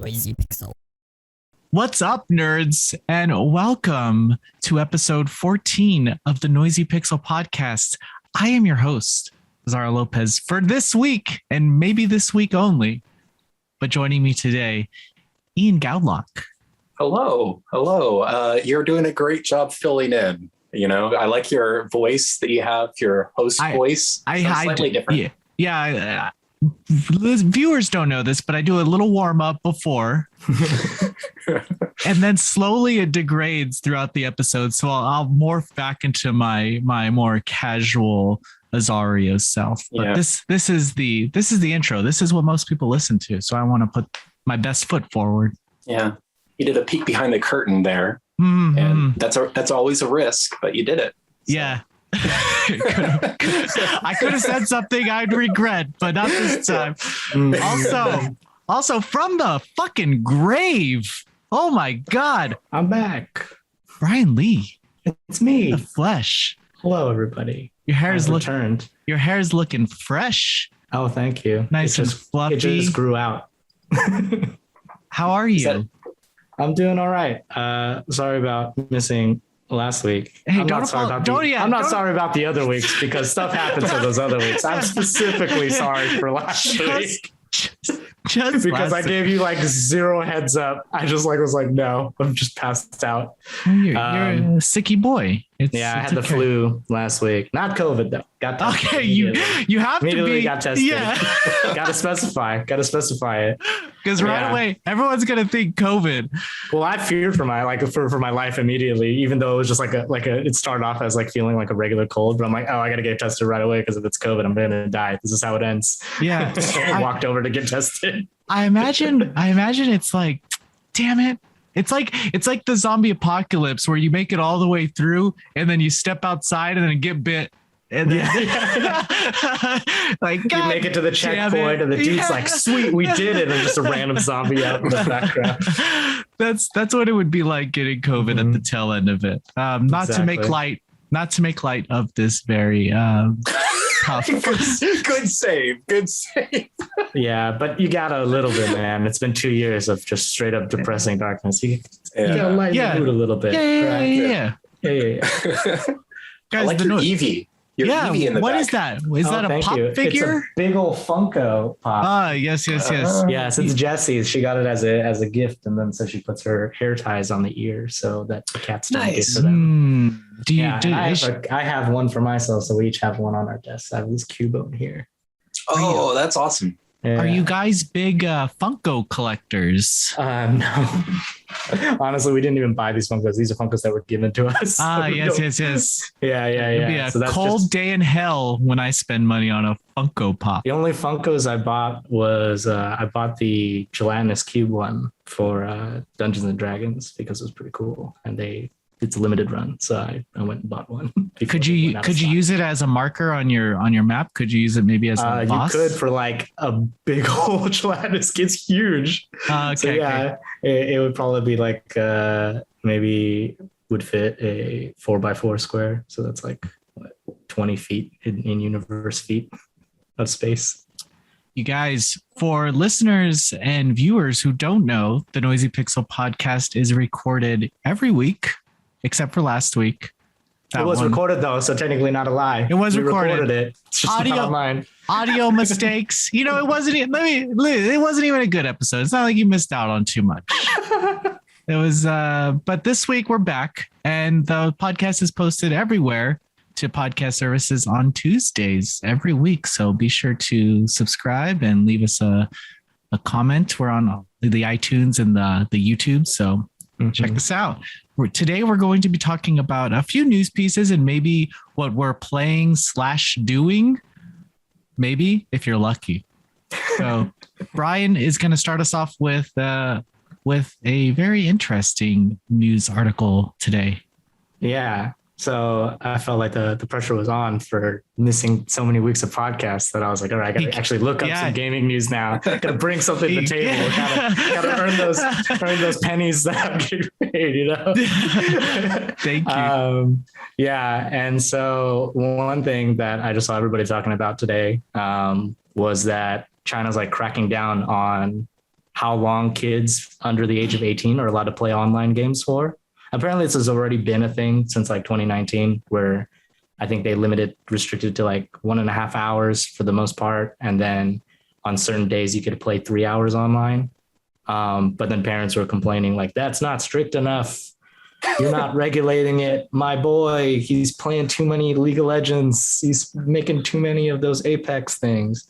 Noisy Pixel. What's up, nerds, and welcome to episode 14 of the Noisy Pixel podcast. I am your host, Zara Lopez, for this week, and maybe this week only. But joining me today, Ian Gowlock. Hello. You're doing a great job filling in. You know, I like your voice that you have, your host voice. Slightly different. Yeah. Viewers don't know this, but I do a little warm up before, and then slowly it degrades throughout the episode. So I'll morph back into my more casual Azario self. But this is the intro. This is what most people listen to. So I want to put my best foot forward. Yeah, you did a peek behind the curtain there, and that's always a risk, but you did it. So. Yeah. I could have said something I'd regret, but not this time. Also from the fucking grave. Oh my God. I'm back. Brian Lee. It's me. The flesh. Hello, everybody. Your hair's returned. Your hair's looking fresh. Oh, thank you. Nice and fluffy. It just grew out. How are you? I'm doing all right. Sorry about missing last week. Hey, I'm not sorry about the other weeks because stuff happened to those other weeks. I'm specifically sorry for last week. Just because I gave you like zero heads up. I just was like, no, I'm just passed out. You're a sicky boy. I had the flu last week. Not COVID though. Got tested. Okay, you have to be. Got tested. Yeah. Gotta specify it. Because right away, everyone's gonna think COVID. Well, I feared for my for my life immediately, even though it was just it started off as feeling like a regular cold, but I'm like, oh, I gotta get tested right away because if it's COVID, I'm gonna die. This is how it ends. Yeah. I walked over to get tested. I imagine it's like, damn it. It's like the zombie apocalypse where you make it all the way through and then you step outside and then get bit. And then you make it to the checkpoint and the dude's like, sweet, we did it. And just a random zombie out in the background. That's what it would be like getting COVID at the tail end of it. Not to make light of this very tough. Good save. Yeah, but you got a little bit, man. It's been 2 years of just straight up depressing darkness. You gotta lighten the mood a little bit. Yeah. Guys, I like your Eevee. Eevee in the what back. Is that? Is that a pop figure? It's a big old Funko Pop. Yes. Yes, it's Jesse's. She got it as a gift, and then so she puts her hair ties on the ear so that the cats don't get to them. I have one for myself, so we each have one on our desk. I have this Cubone here. Oh, that's awesome. Yeah. Are you guys big Funko collectors? No. Honestly, we didn't even buy these Funkos. These are Funkos that were given to us. Yes. Yeah. It'd be a cold day in hell when I spend money on a Funko Pop. The only Funkos I bought was I bought the gelatinous cube one for Dungeons and Dragons because it was pretty cool, and it's a limited run, so I went and bought one. Could you use it as a marker on your map? Could you use it maybe as a boss? You could for like a big old gelatinous. It's huge. Okay. So yeah, it would probably be like maybe would fit a 4x4 square. So that's like 20 feet in universe feet of space. You guys, for listeners and viewers who don't know, the Noisy Pixel podcast is recorded every week. Except for last week. It was recorded though, so technically not a lie. It was recorded. It's just not mine. Audio mistakes. It wasn't even a good episode. It's not like you missed out on too much. It was but this week we're back and the podcast is posted everywhere to podcast services on Tuesdays every week. So be sure to subscribe and leave us a comment. We're on the iTunes and the YouTube, so check us out. Today, we're going to be talking about a few news pieces and maybe what we're playing / doing, maybe if you're lucky. So Brian is going to start us off with a very interesting news article today. Yeah. So I felt like the pressure was on for missing so many weeks of podcasts that I was like, all right, I got to actually look up some gaming news now. Got to bring something to the table. Got to earn those pennies that I'm getting paid, Thank you. Yeah. And so one thing that I just saw everybody talking about today was that China's like cracking down on how long kids under the age of 18 are allowed to play online games for. Apparently this has already been a thing since like 2019, where I think they restricted to like 1.5 hours for the most part. And then on certain days you could play 3 hours online. But then parents were complaining like, that's not strict enough. You're not regulating it. My boy, he's playing too many League of Legends. He's making too many of those Apex things.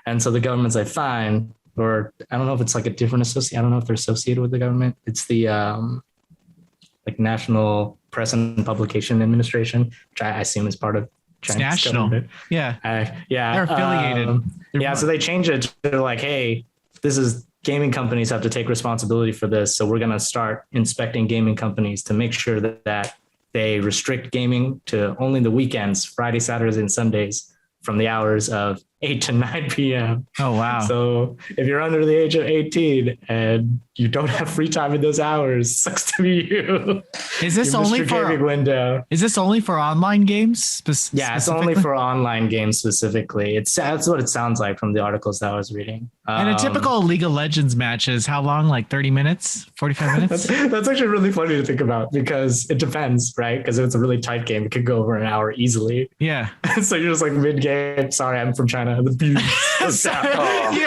And so the government's like, fine. Or I don't know if it's like a different I don't know if they're associated with the government. It's the like National Press and Publication Administration, which I assume is part of Chinese national government. Yeah. They're affiliated. So they changed it to like, hey, gaming companies have to take responsibility for this. So we're going to start inspecting gaming companies to make sure that they restrict gaming to only the weekends, Friday, Saturdays, and Sundays, from the hours of 8 to 9 p.m. Oh, wow. So if you're under the age of 18 and you don't have free time in those hours, sucks to be you. Is this only for window? Is this only for online games? Yeah, it's only for online games specifically. That's what it sounds like from the articles that I was reading. And a typical League of Legends match is how long? Like 30 minutes, 45 minutes? That's actually really funny to think about, because it depends, right? Because if it's a really tight game, it could go over an hour easily. Yeah. So you're just like mid-game. Sorry, I'm from China. The views. You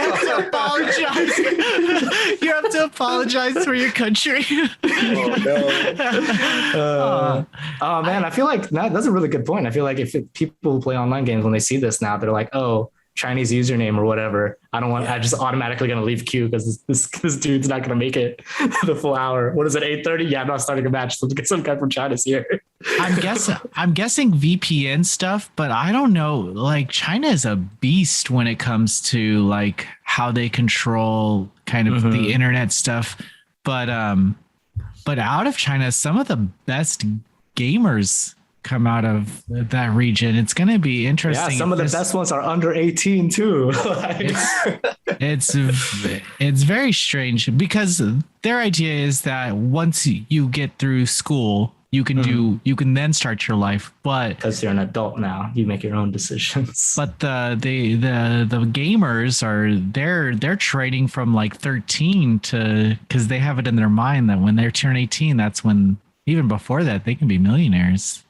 have to apologize. You have to apologize for your country. Oh man, I feel like that's a really good point. I feel like if people who play online games, when they see this now, they're like, oh, Chinese username or whatever. I just automatically going to leave queue because this dude's not going to make it the full hour. What is it? 8:30? Yeah, I'm not starting a match. So some guy from China's here. I'm guessing VPN stuff, but I don't know. Like, China is a beast when it comes to like how they control kind of the internet stuff. But out of China, some of the best gamers come out of that region. It's going to be interesting. Yeah, some of the best ones are under 18 too. It's very strange, because their idea is that once you get through school, you can then start your life, but because you're an adult now, you make your own decisions. But the gamers they're training from like 13 to, because they have it in their mind that when they turn 18, that's when, even before that, they can be millionaires.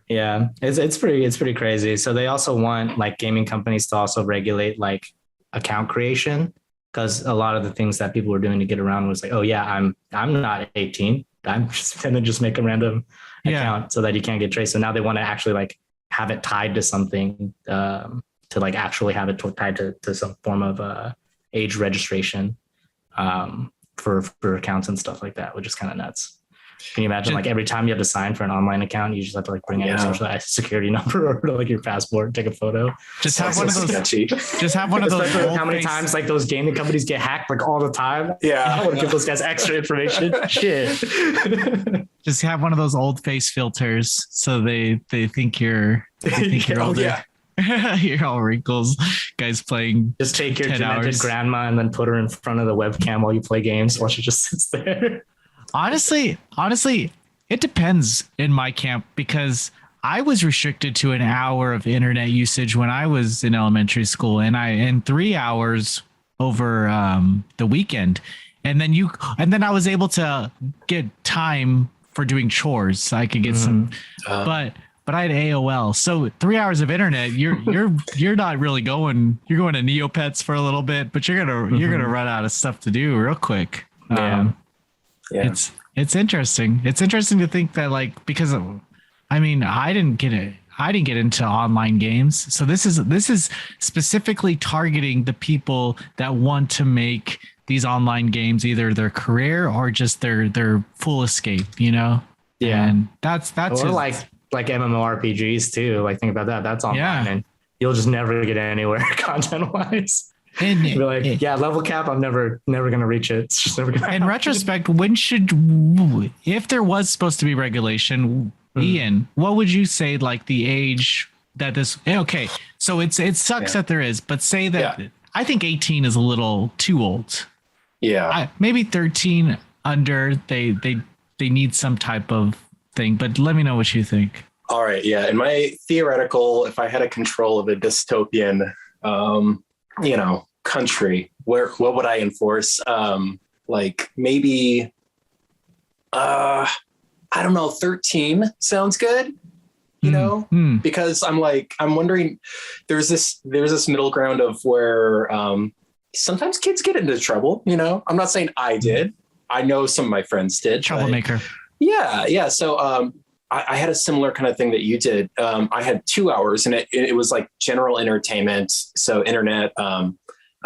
Yeah, it's pretty crazy. So they also want like gaming companies to also regulate like account creation, because a lot of the things that people were doing to get around was like, oh yeah, I'm not 18. I'm just gonna make a random account so that you can't get traced. So now they want to actually like have it tied to something, to like actually have it tied to some form of age registration for accounts and stuff like that, which is kind of nuts. Can you imagine like every time you have to sign for an online account, you just have to like bring out your social security number or like your passport, take a photo. Just have one of those. Just have one of those. How many times like those gaming companies get hacked like all the time? Yeah, I want to give those guys extra information. Shit. Just have one of those old face filters so they think you're older. Yeah. You're all wrinkles, guys playing. Just take your demented grandma and then put her in front of the webcam while you play games while she just sits there. Honestly, it depends in my camp, because I was restricted to an hour of internet usage when I was in elementary school, and 3 hours over the weekend, and then I was able to get time for doing chores. So I could get some, but I had AOL, so 3 hours of internet. You're not really going. You're going to Neopets for a little bit, but you're gonna run out of stuff to do real quick. Yeah. It's interesting. It's interesting to think that, like, because I mean, I didn't get into online games. So this is specifically targeting the people that want to make these online games either their career or just their full escape, you know? Yeah. And that's or like MMORPGs too. Like, think about that. That's online and you'll just never get anywhere content wise. And be like, level cap, I'm never gonna reach it. It's just never gonna happen. In retrospect, if there was supposed to be regulation, Ian, what would you say like the age that this? Okay, so it sucks that there is, but say that I think 18 is a little too old. Yeah, maybe 13 under. They need some type of thing, but let me know what you think. All right, yeah. In my theoretical, if I had a control of a dystopian, country, what would I enforce? Like maybe, I don't know, 13 sounds good. You know, because I'm wondering, there's this middle ground of where sometimes kids get into trouble. You know, I'm not saying I did. I know some of my friends did. Troublemaker. Yeah. So I had a similar kind of thing that you did. I had 2 hours, and it was like general entertainment, so internet,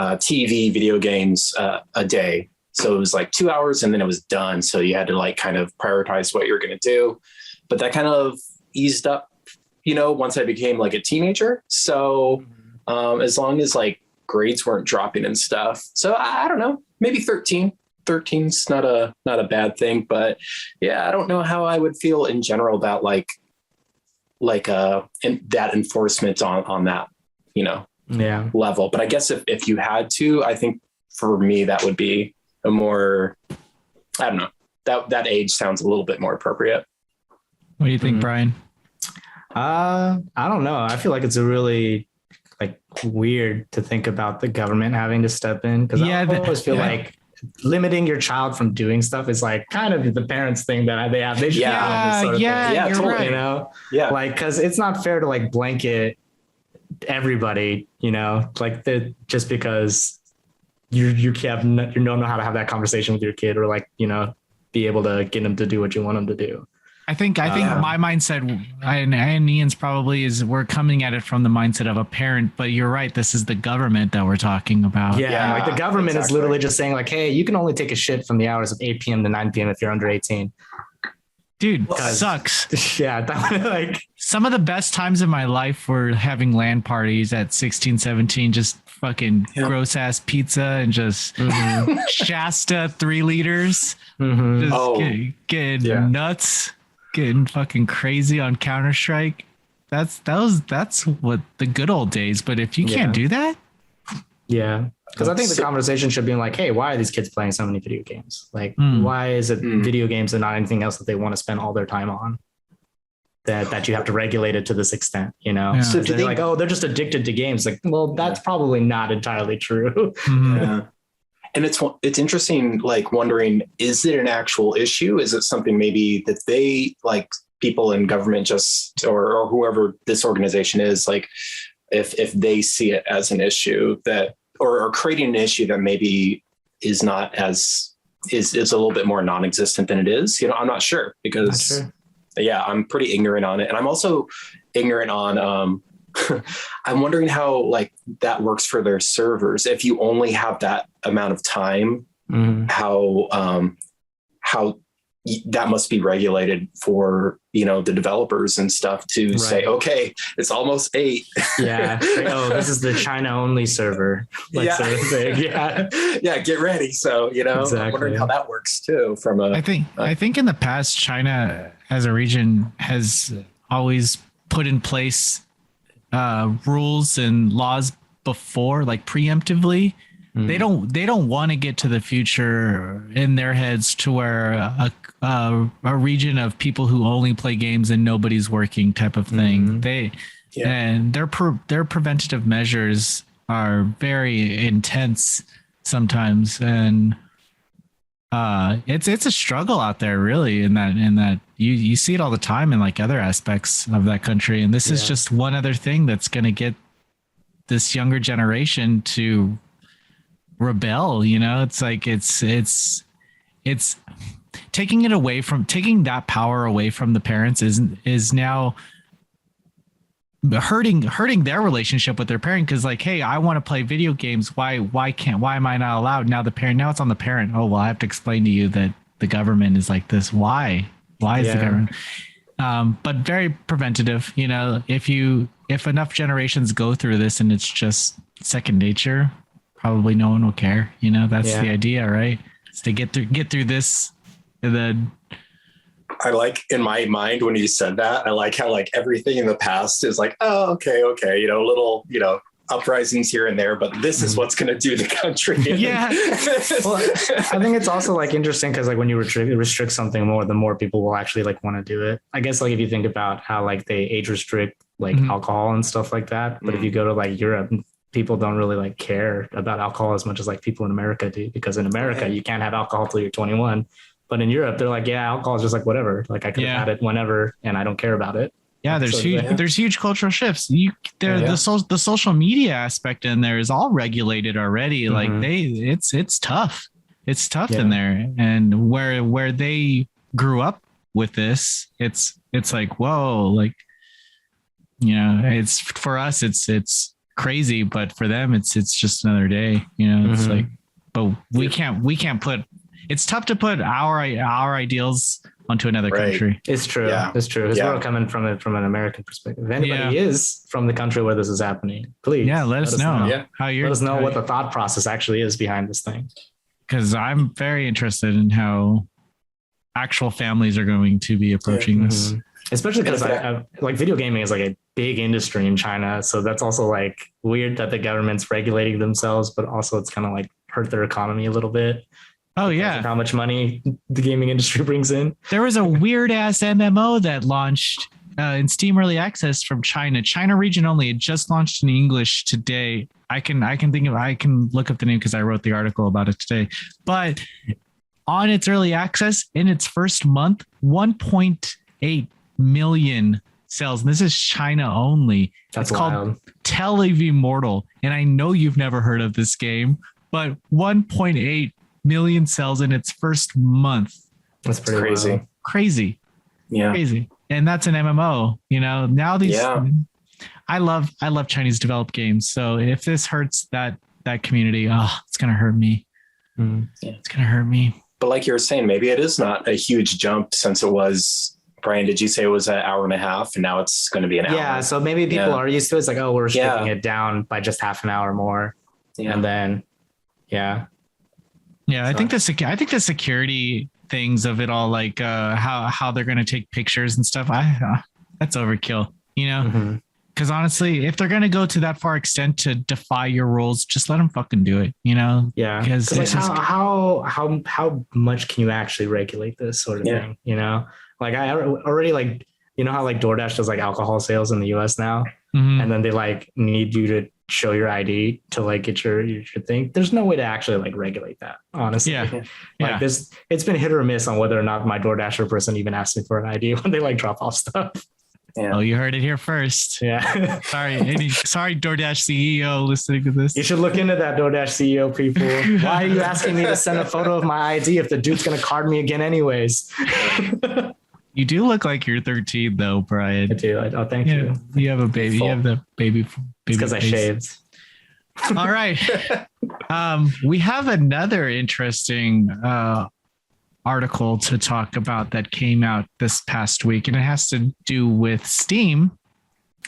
TV, video games, a day. So it was like 2 hours, and then it was done. So you had to like kind of prioritize what you're going to do. But that kind of eased up, you know, once I became like a teenager. So as long as like grades weren't dropping and stuff. So I don't know, maybe 13. 13's not a bad thing, but yeah, I don't know how I would feel in general about like that enforcement on that, you know, level. But I guess if you had to, I think for me, that would be a more, I don't know, that age sounds a little bit more appropriate. What do you think, Brian? I don't know. I feel like it's a really like weird to think about the government having to step in, because I always feel like limiting your child from doing stuff is like kind of the parents' thing that they have. They should you're totally, right. You know, like, because it's not fair to like blanket everybody, you know, like just because you don't know how to have that conversation with your kid, or like, you know, be able to get them to do what you want them to do. I think my mindset, and Ian's probably, is we're coming at it from the mindset of a parent, but you're right. This is the government that we're talking about. Yeah, like the government is literally just saying like, hey, you can only take a shit from the hours of 8 p.m. to 9 p.m. if you're under 18. Dude, sucks. Yeah. Like some of the best times of my life were having LAN parties at 16, 17, just fucking gross ass pizza and just Shasta 3 liters. Just getting nuts. Getting fucking crazy on Counter-Strike. That's what the good old days. But if you can't do that, because I think the conversation should be like, hey, why are these kids playing so many video games? Like, why is it video games and not anything else that they want to spend all their time on? That you have to regulate it to this extent, you know? Yeah. So they're like, oh, they're just addicted to games. Like, well, that's probably not entirely true. Yeah. And it's interesting, like wondering, is it an actual issue? Is it something maybe that they, like people in government just, or whoever this organization is, like if they see it as an issue that, or creating an issue that maybe is not as, is a little bit more non-existent than it is, you know, I'm not sure, because I'm pretty ignorant on it. And I'm also ignorant on, I'm wondering how like that works for their servers. If you only have that amount of time, how that must be regulated for, you know, the developers and stuff to say, okay, it's almost 8. Yeah. Like, oh, this is the China only server. Like sort of thing. Yeah. Get ready. So, you know, I'm wondering how that works too from I think in the past, China as a region has always put in place rules and laws before, like preemptively. They don't want to get to the future in their heads to where a region of people who only play games and nobody's working type of thing. And their preventative measures are very intense sometimes, and it's a struggle out there, really, in that you see it all the time in like other aspects of that country, and this is just one other thing that's going to get this younger generation to rebel. You know, it's like it's taking that power away from the parents is now hurting their relationship with their parent, because like, hey, I want to play video games, why am I not allowed? Now it's on the parent. Oh, well, I have to explain to you that the government is like this. Why is the government but very preventative, you know? If enough generations go through this and it's just second nature, probably no one will care, you know? That's the idea, right? It's to get through this. And then I like, in my mind, when you said that, I like how like everything in the past is like, oh, okay, you know, little, you know, uprisings here and there, but this is what's going to do the country. Yeah. Well, I think it's also like interesting because like when you restrict something more, the more people will actually like want to do it. I guess like if you think about how like they age restrict like alcohol and stuff like that, but if you go to like Europe, people don't really like care about alcohol as much as like people in America do, because in America you can't have alcohol till you're 21. But in Europe, they're like, yeah, alcohol is just like whatever. Like I could have had it whenever and I don't care about it. Yeah, there's huge cultural shifts. The social media aspect in there is all regulated already. Like it's tough. It's tough in there. And where they grew up with this, it's like, whoa, like, you know, it's for us, it's crazy, but for them, it's just another day. You know, it's like, but we can't put. It's tough to put our ideals onto another country. It's true. Yeah. It's true. Because we're coming from an American perspective. If anybody is from the country where this is happening, please let us know. Let us know what the thought process actually is behind this thing. Because I'm very interested in how actual families are going to be approaching this. Especially because like video gaming is like a big industry in China. So that's also like weird that the government's regulating themselves, but also it's kind of like hurt their economy a little bit. Oh yeah. How much money the gaming industry brings in. There was a weird ass MMO that launched in Steam Early Access from China region only. It just launched in English today. I can look up the name because I wrote the article about it today. But on its early access in its first month, 1.8 million sales. And this is China only. That's it's wild. Called Tell of Immortal. And I know you've never heard of this game, but 1.8 million sales in its first month. That's pretty crazy. Wild. Crazy. Yeah. Crazy. And that's an MMO, you know. Now I love Chinese developed games. So if this hurts that community, it's gonna hurt me. It's gonna hurt me. But like you were saying, maybe it is not a huge jump since it was, Brian, did you say it was an hour and a half and now it's going to be an hour? Yeah. So maybe people are used to it. It's like, oh, we're stripping it down by just half an hour more. Yeah. And then, Yeah, I think the security things of it all, like how they're going to take pictures and stuff, that's overkill, you know? Because honestly, if they're going to go to that far extent to defy your rules, just let them fucking do it, you know? Yeah. Because like how much can you actually regulate this sort of thing, you know? Like I already like, you know how like DoorDash does like alcohol sales in the US now, and then they like need you to show your ID to like get your thing. There's no way to actually like regulate that, honestly. Like this, it's been hit or miss on whether or not my DoorDasher person even asks me for an ID when they like drop off stuff. Yeah. Oh, you heard it here first. Yeah. Sorry, DoorDash CEO listening to this. You should look into that, DoorDash CEO people. Why are you asking me to send a photo of my ID if the dude's gonna card me again anyways? You do look like you're 13 though, Brian. I do. Oh, thank you. You have a baby. You have the baby. Because I shaved. All right. We have another interesting article to talk about that came out this past week, and it has to do with Steam,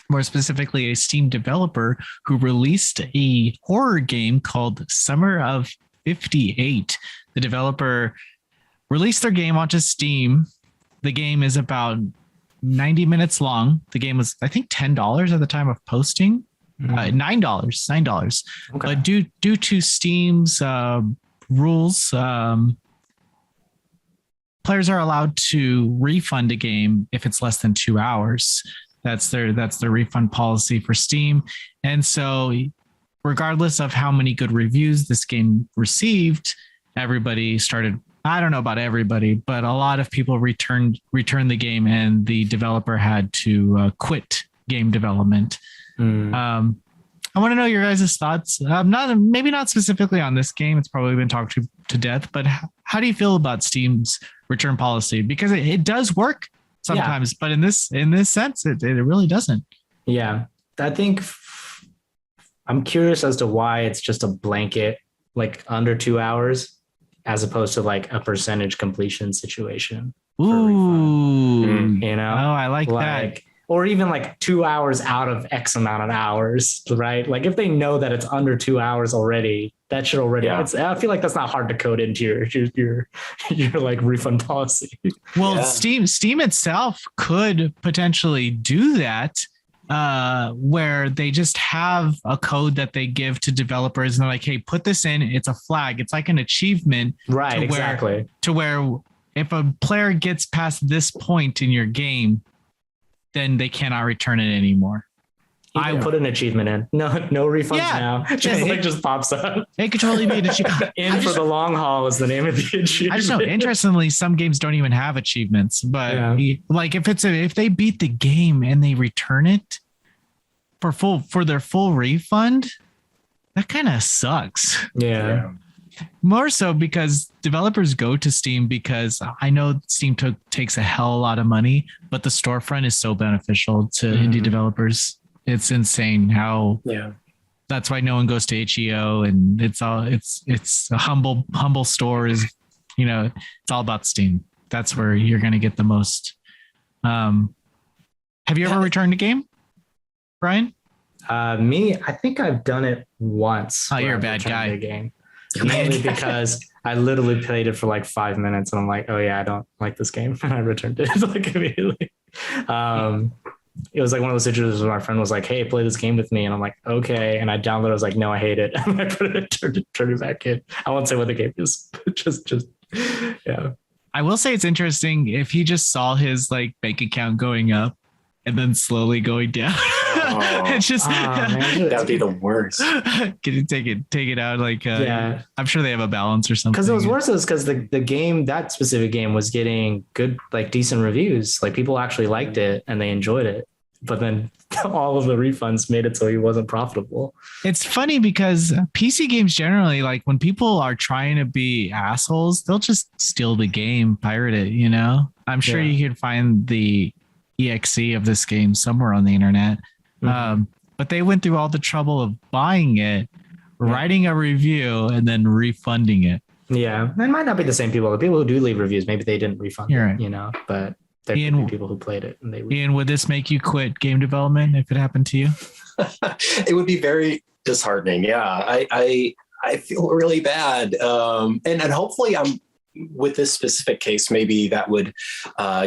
more specifically a Steam developer who released a horror game called Summer of 58. The developer released their game onto Steam. The game is about 90 minutes long. The game was, I think, $10 at the time of posting. $9. Okay. But due to Steam's rules, players are allowed to refund a game if it's less than 2 hours. That's their refund policy for Steam. And so regardless of how many good reviews this game received, everybody started, I don't know about everybody, but a lot of people returned the game, and the developer had to quit game development. I want to know your guys' thoughts. Maybe not specifically on this game. It's probably been talked to death, but how do you feel about Steam's return policy? Because it does work sometimes, but in this sense, it really doesn't. Yeah, I think I'm curious as to why it's just a blanket, like under 2 hours, as opposed to like a percentage completion situation. Ooh, you know? Oh, I like that. Or even like 2 hours out of X amount of hours, right? Like if they know that it's under 2 hours already, that should already. I feel like that's not hard to code into your like refund policy. Well, Steam itself could potentially do that, where they just have a code that they give to developers, and they're like, "Hey, put this in. It's a flag. It's like an achievement." Right. Exactly. To where if a player gets past this point in your game, then they cannot return it anymore. You can put an achievement in. No refunds now. Just pops up. It could totally be an achievement. For the long haul is the name of the achievement. I just know. Interestingly, some games don't even have achievements, but like if they beat the game and they return it for their full refund, that kind of sucks. Yeah. More so because developers go to Steam because I know Steam takes a hell of a lot of money, but the storefront is so beneficial to indie developers. It's insane how that's why no one goes to HEO, and it's a humble store is, it's all about Steam. That's where you're going to get the most. Have you ever returned a game, Brian? Me, I think I've done it once. Oh, you're a bad guy. A game. Mainly because I literally played it for like 5 minutes and I'm like, oh yeah, I don't like this game. And I returned it like immediately. It was like one of those situations where my friend was like, hey, play this game with me. And I'm like, okay. And I downloaded it. I was like, no, I hate it. And I turned it back in. I won't say what the game is. just, yeah. I will say it's interesting if he just saw his like bank account going up and then slowly going down. It's just that would be the worst. Can you take it out? Like, I'm sure they have a balance or something. Because it was worse because the game, that specific game, was getting good, like decent reviews. Like people actually liked it and they enjoyed it. But then all of the refunds made it so he wasn't profitable. It's funny because PC games generally, like when people are trying to be assholes, they'll just steal the game, pirate it. I'm sure you can find the exe of this game somewhere on the internet. But they went through all the trouble of buying it, writing a review, and then refunding it. Yeah, it might not be the same people. The people who do leave reviews, maybe they didn't refund it, but there could be people who played it. And Ian, would this make you quit game development if it happened to you? It would be very disheartening. Yeah, I feel really bad. And hopefully with this specific case, maybe that would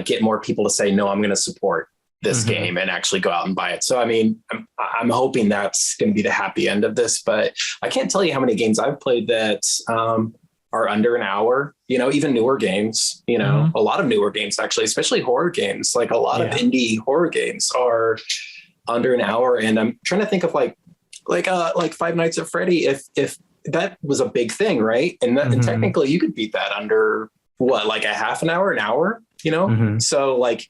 get more people to say, no, I'm going to support this game and actually go out and buy it. So, I mean, I'm hoping that's going to be the happy end of this, but I can't tell you how many games I've played that are under an hour, even newer games, a lot of newer games, actually, especially horror games, like a lot of indie horror games are under an hour. And I'm trying to think of like Five Nights at Freddy, if that was a big thing, right? And and technically you could beat that under like a half an hour, So like,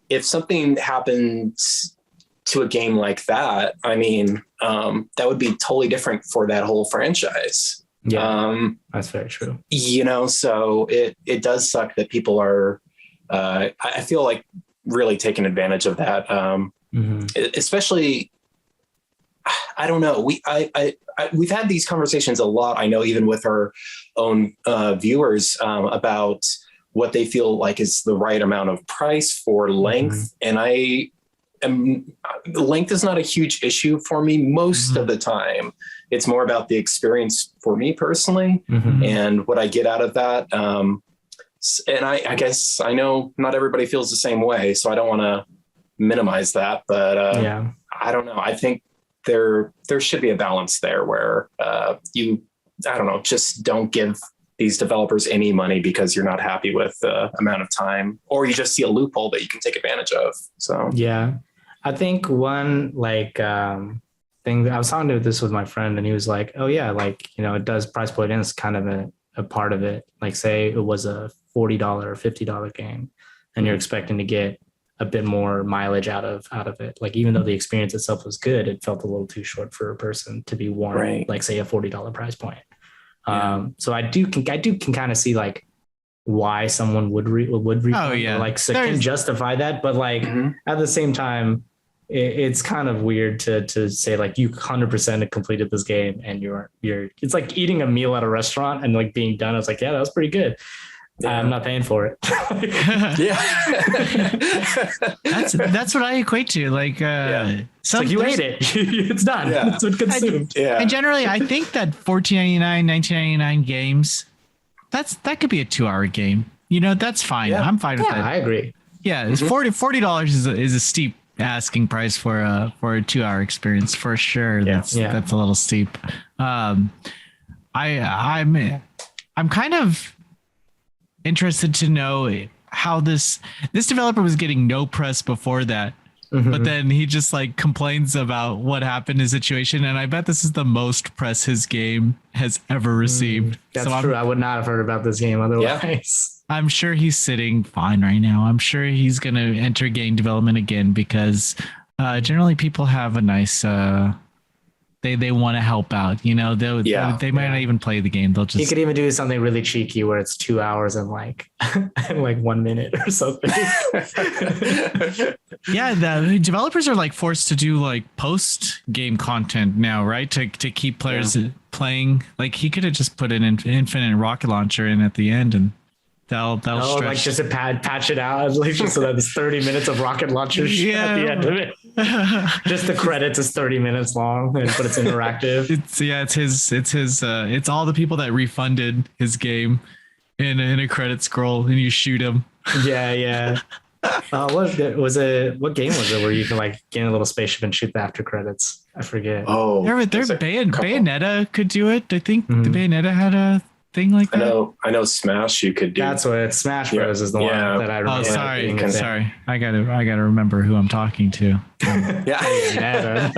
if something happens to a game like that, I mean, that would be totally different for that whole franchise. Yeah, that's very true. So it does suck that people are, I feel like, really taking advantage of that. Especially, I don't know. We've had these conversations a lot. I know even with our own viewers about what they feel like is the right amount of price for length. And length is not a huge issue for me most of the time. It's more about the experience for me personally and what I get out of that. And I guess I know not everybody feels the same way, so I don't want to minimize that, but I don't know. I think there should be a balance there where just don't give these developers any money because you're not happy with the amount of time, or you just see a loophole that you can take advantage of. So, I think one thing, I was talking to this with my friend and he was like, oh yeah, it does, price point is kind of a part of it. Like say it was a $40 or $50 game and you're expecting to get a bit more mileage out of it. Like, even though the experience itself was good, it felt a little too short for a person to be warranted, like say a $40 price point. So I can kind of see like why someone would refund, can justify that. But like at the same time, it's kind of weird to say like you 100% completed this game and you're it's like eating a meal at a restaurant and like being done. I was like, yeah, that was pretty good. I'm not paying for it. That's what I equate to. Like, it's like you ate it. It's done. It's been consumed. And generally, I think that $14.99, $19.99 games, that could be a 2-hour game. That's fine. I'm fine with that. I agree. Yeah, it's $40 is a steep asking price for a 2-hour experience for sure. That's a little steep. I'm kind of interested to know how this developer was getting no press before that, but then he just like complains about what happened in his situation. And I bet this is the most press his game has ever received. That's true. I would not have heard about this game otherwise. Yeah. I'm sure he's sitting fine right now. I'm sure he's going to enter game development again because generally people have a nice they want to help out, they might not even play the game. They'll just, he could even do something really cheeky where it's 2 hours and like 1 minute or something. Yeah, the developers are like forced to do like post game content now, right? To keep players playing. Like he could have just put an infinite rocket launcher in at the end and that'll stretch. Like just to patch it out, like just so that it's 30 minutes of rocket launchers at the end of it. Just the credits is 30 minutes long, but it's interactive. It's all the people that refunded his game in a credit scroll, and you shoot him. Yeah. What game was it where you can like get in a little spaceship and shoot the after credits? I forget. Oh, Bayonetta could do it. I think the Bayonetta had a thing like that. I know Smash you could do. That's what it's Smash Bros is the one that I remember. Oh, sorry. I gotta remember who I'm talking to. Yeah.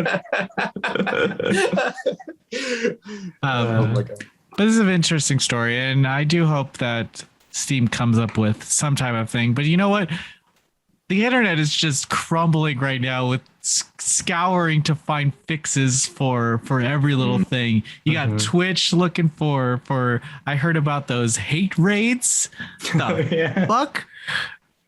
Oh my God. But this is an interesting story, and I do hope that Steam comes up with some type of thing. But you know what? The internet is just crumbling right now with scouring to find fixes for every little thing. You got Twitch looking for I heard about those hate raids. Fuck?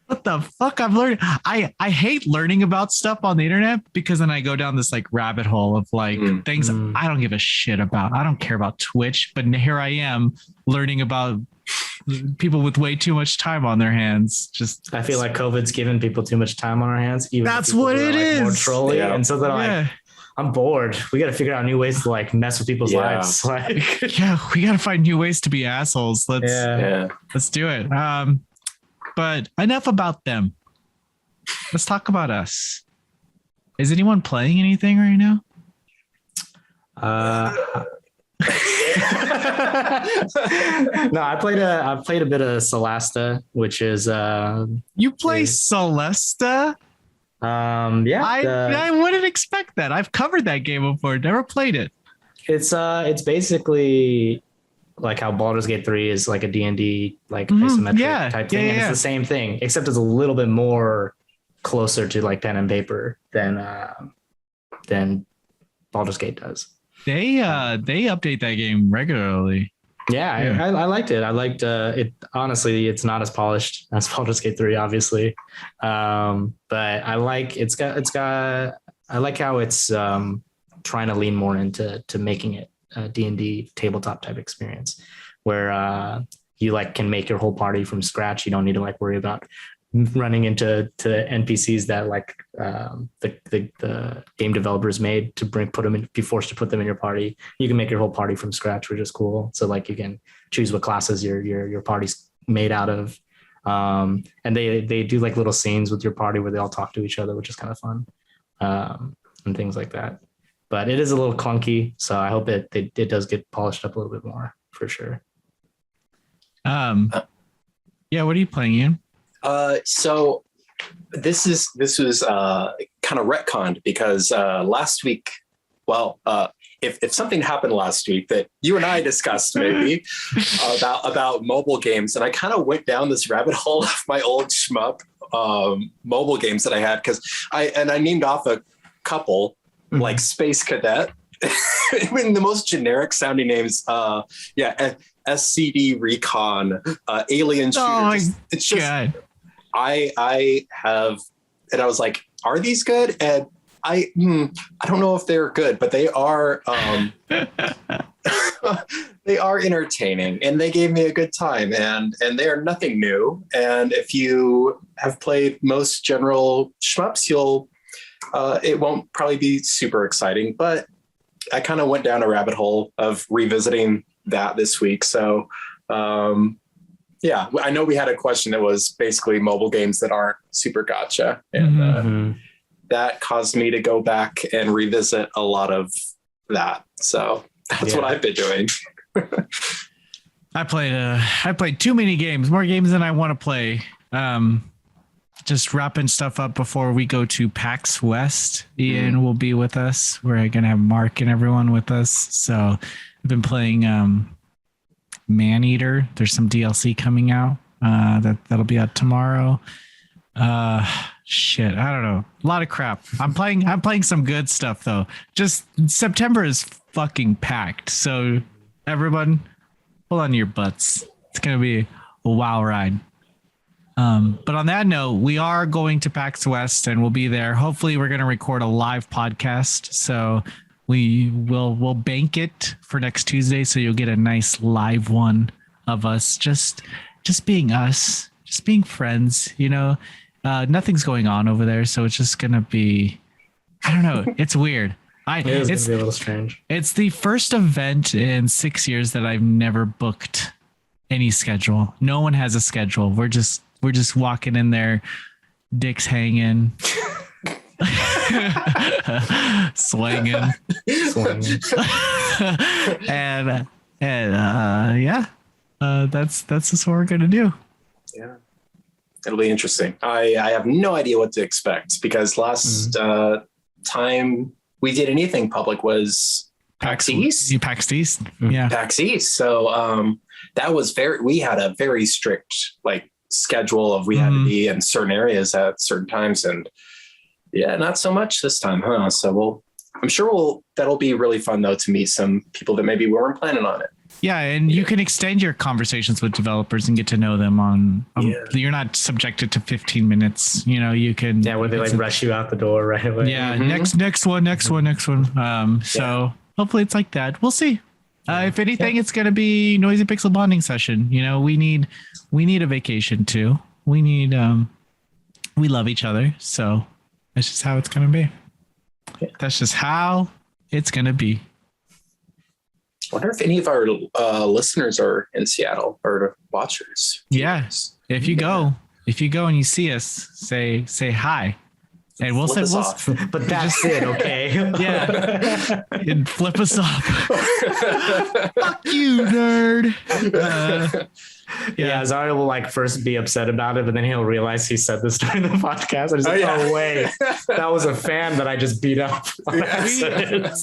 What the fuck? I've learned I hate learning about stuff on the internet because then I go down this like rabbit hole of like things I don't give a shit about. I don't care about Twitch, but here I am learning about people with way too much time on their hands. I feel like COVID's given people too much time on our hands. That's what it is. More trolling, and so they're like, I'm bored. We got to figure out new ways to like mess with people's lives. Like, we got to find new ways to be assholes. Let's do it. But enough about them. Let's talk about us. Is anyone playing anything right now? No, I played a bit of Solasta, which is you play Solasta? I wouldn't expect that. I've covered that game before, never played it. It's basically like how Baldur's Gate 3 is like a D&D like isometric type thing. And it's the same thing, except it's a little bit more closer to like pen and paper than Baldur's Gate does. They update that game regularly. I liked it. I liked it. Honestly, it's not as polished as Baldur's Gate 3, obviously. But I like I like how it's trying to lean more into making it a D&D tabletop type experience where you like can make your whole party from scratch. You don't need to like worry about running into NPCs that like the game developers made to be forced to put them in your party. You can make your whole party from scratch, which is cool. So like you can choose what classes your party's made out of. And they do like little scenes with your party where they all talk to each other, which is kind of fun. And things like that. But it is a little clunky, so I hope it does get polished up a little bit more for sure. What are you playing, Ian? So this was kind of retconned because last week, if something happened last week that you and I discussed maybe about mobile games, and I kind of went down this rabbit hole of my old shmup mobile games that I had because I named off a couple like Space Cadet. I mean, the most generic sounding names, SCD Recon, Alien Shooter. It's just God. I have, and I was like, are these good? And I don't know if they're good, but they are they are entertaining, and they gave me a good time, and they are nothing new. And if you have played most general shmups, it won't probably be super exciting, but I kind of went down a rabbit hole of revisiting that this week. So I know we had a question that was basically mobile games that aren't super gotcha, and that caused me to go back and revisit a lot of that. So that's what I've been doing. I played too many games, more games than I want to play. just wrapping stuff up before we go to PAX West. Ian will be with us. We're going to have Mark and everyone with us. So I've been playing Maneater. There's some DLC coming out that'll be out tomorrow. Shit, I don't know. A lot of crap. I'm playing some good stuff though. Just September is fucking packed. So everyone, hold on to your butts. It's going to be a wild ride. But on that note, we are going to PAX West and we'll be there. Hopefully we're going to record a live podcast. So we'll bank it for next Tuesday. So you'll get a nice live one of us, just being us, just being friends, you know, nothing's going on over there. So it's just going to be, I don't know. It's weird. It's going to be a little strange. It's the first event in 6 years that I've never booked any schedule. No one has a schedule. We're just walking in there, dicks hanging, swinging, and yeah, that's just what we're gonna do. Yeah, it'll be interesting. I have no idea what to expect because last time we did anything public was PAX East. PAX East, yeah, PAX East. So that was we had a very strict schedule of we had to be in certain areas at certain times, and yeah, not so much this time, huh? So I'm sure that'll be really fun though to meet some people that maybe weren't planning on it. Yeah, and you can extend your conversations with developers and get to know them on. You're not subjected to 15 minutes. You know, you can. Yeah, where they rush you out the door right away. Yeah, next one. So hopefully it's like that. We'll see. If anything, it's going to be Noisy Pixel bonding session. You know, we need a vacation too. We love each other. So that's just how it's going to be. That's just how it's going to be. I wonder if any of our listeners are in Seattle or watchers. Yes. Yeah. If you go and you see us, say hi. And we'll send off. But that's it, okay? Yeah. And flip us off. Fuck you, nerd. Yeah, Zario will first be upset about it, but then he'll realize he said this during the podcast. And he's no way. That was a fan that I just beat up.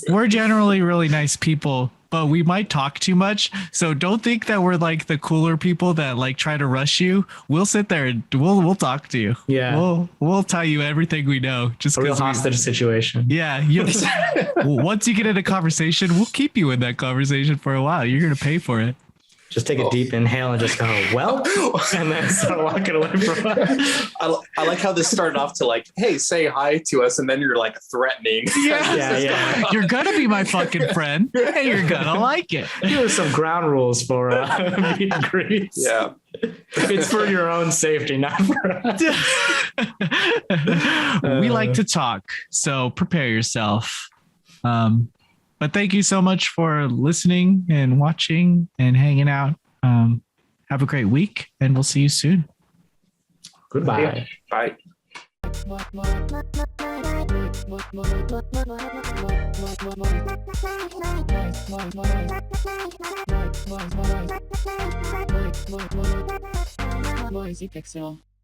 We're generally really nice people, but we might talk too much. So don't think that we're the cooler people that try to rush you. We'll sit there and we'll talk to you. Yeah. We'll tell you everything we know. Just a real hostage situation. Yeah. Once you get in a conversation, we'll keep you in that conversation for a while. You're going to pay for it. Just take a deep inhale and just go, well, and then start walking away from us. I like how this started off to hey, say hi to us. And then you're threatening. Yeah. You're going to be my fucking friend and you're going to like it. Here are some ground rules for meet and greets. Yeah. It's for your own safety, not for us. We like to talk. So prepare yourself. But thank you so much for listening and watching and hanging out. Have a great week, and we'll see you soon. Goodbye. Bye. Noisy Pixel.